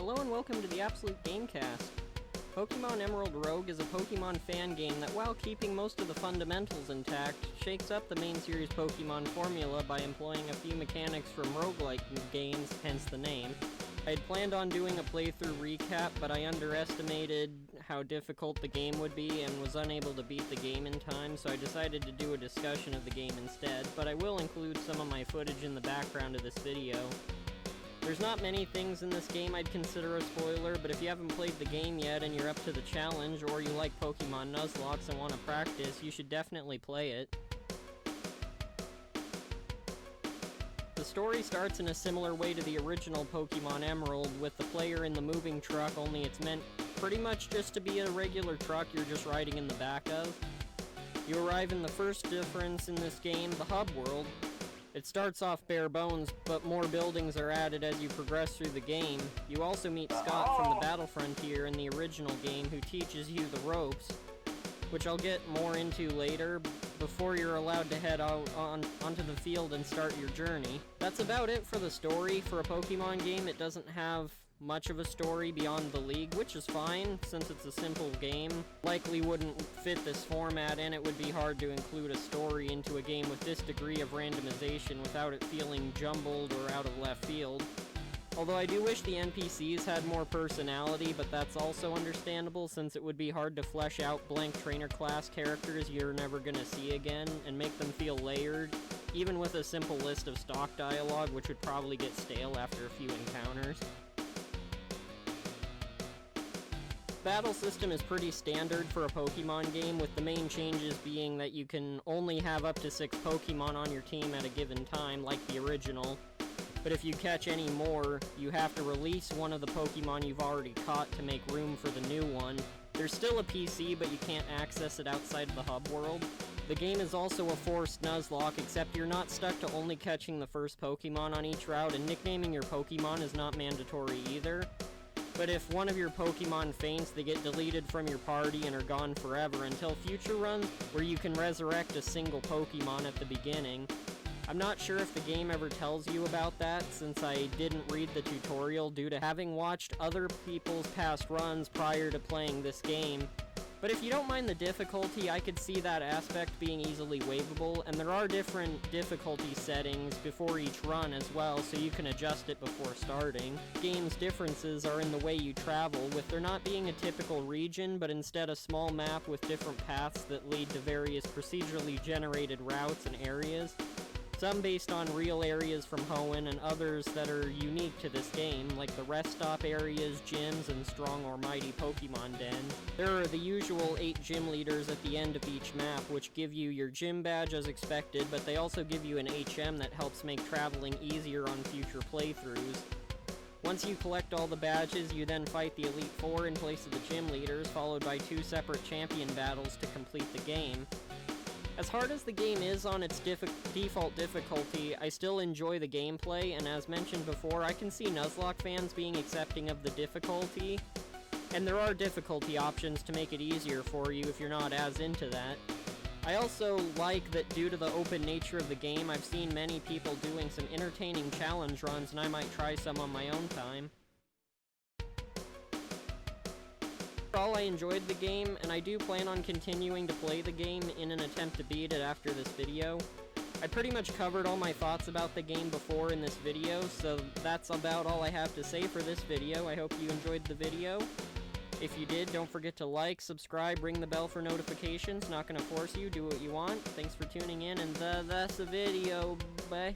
Hello and welcome to the Absolute Gamecast. Pokémon Emerald Rogue is a Pokémon fan game that, while keeping most of the fundamentals intact, shakes up the main series Pokémon formula by employing a few mechanics from roguelike games, hence the name. I had planned on doing a playthrough recap, but I underestimated how difficult the game would be and was unable to beat the game in time, so I decided to do a discussion of the game instead, but I will include some of my footage in the background of this video. There's not many things in this game I'd consider a spoiler, but if you haven't played the game yet and you're up to the challenge, or you like Pokemon Nuzlocks and want to practice, you should definitely play it. The story starts in a similar way to the original Pokemon Emerald, with the player in the moving truck, only it's meant pretty much just to be a regular truck you're just riding in the back of. You arrive in the first difference in this game, the hub world. It starts off bare bones, but more buildings are added as you progress through the game. You also meet Scott from the Battle Frontier in the original game, who teaches you the ropes, which I'll get more into later, before you're allowed to head out onto the field and start your journey. That's about it for the story. For a Pokemon game, it doesn't have much of a story beyond the league, which is fine, since it's a simple game. Likely wouldn't fit this format, and it would be hard to include a story into a game with this degree of randomization without it feeling jumbled or out of left field. Although I do wish the NPCs had more personality, but that's also understandable, since it would be hard to flesh out blank trainer class characters you're never gonna see again, and make them feel layered, even with a simple list of stock dialogue, which would probably get stale after a few encounters. Battle system is pretty standard for a Pokemon game, with the main changes being that you can only have up to 6 Pokemon on your team at a given time, like the original. But if you catch any more, you have to release one of the Pokemon you've already caught to make room for the new one. There's still a PC, but you can't access it outside of the hub world. The game is also a forced Nuzlocke, except you're not stuck to only catching the first Pokemon on each route, and nicknaming your Pokemon is not mandatory either. But if one of your Pokemon faints, they get deleted from your party and are gone forever until future runs, where you can resurrect a single Pokemon at the beginning. I'm not sure if the game ever tells you about that, since I didn't read the tutorial due to having watched other people's past runs prior to playing this game. But if you don't mind the difficulty, I could see that aspect being easily waivable, and there are different difficulty settings before each run as well, so you can adjust it before starting. The game's differences are in the way you travel, with there not being a typical region, but instead a small map with different paths that lead to various procedurally generated routes and areas. Some based on real areas from Hoenn, and others that are unique to this game, like the rest stop areas, gyms, and strong or mighty Pokemon den. There are the usual 8 gym leaders at the end of each map, which give you your gym badge as expected, but they also give you an HM that helps make traveling easier on future playthroughs. Once you collect all the badges, you then fight the Elite Four in place of the gym leaders, followed by 2 separate champion battles to complete the game. As hard as the game is on its default difficulty, I still enjoy the gameplay, and as mentioned before, I can see Nuzlocke fans being accepting of the difficulty, and there are difficulty options to make it easier for you if you're not as into that. I also like that due to the open nature of the game, I've seen many people doing some entertaining challenge runs, and I might try some on my own time. Overall, I enjoyed the game, and I do plan on continuing to play the game in an attempt to beat it after this video. I pretty much covered all my thoughts about the game before in this video, so that's about all I have to say for this video. I hope you enjoyed the video. If you did, don't forget to like, subscribe, ring the bell for notifications. Not gonna force you, do what you want. Thanks for tuning in, and that's the video. Bye.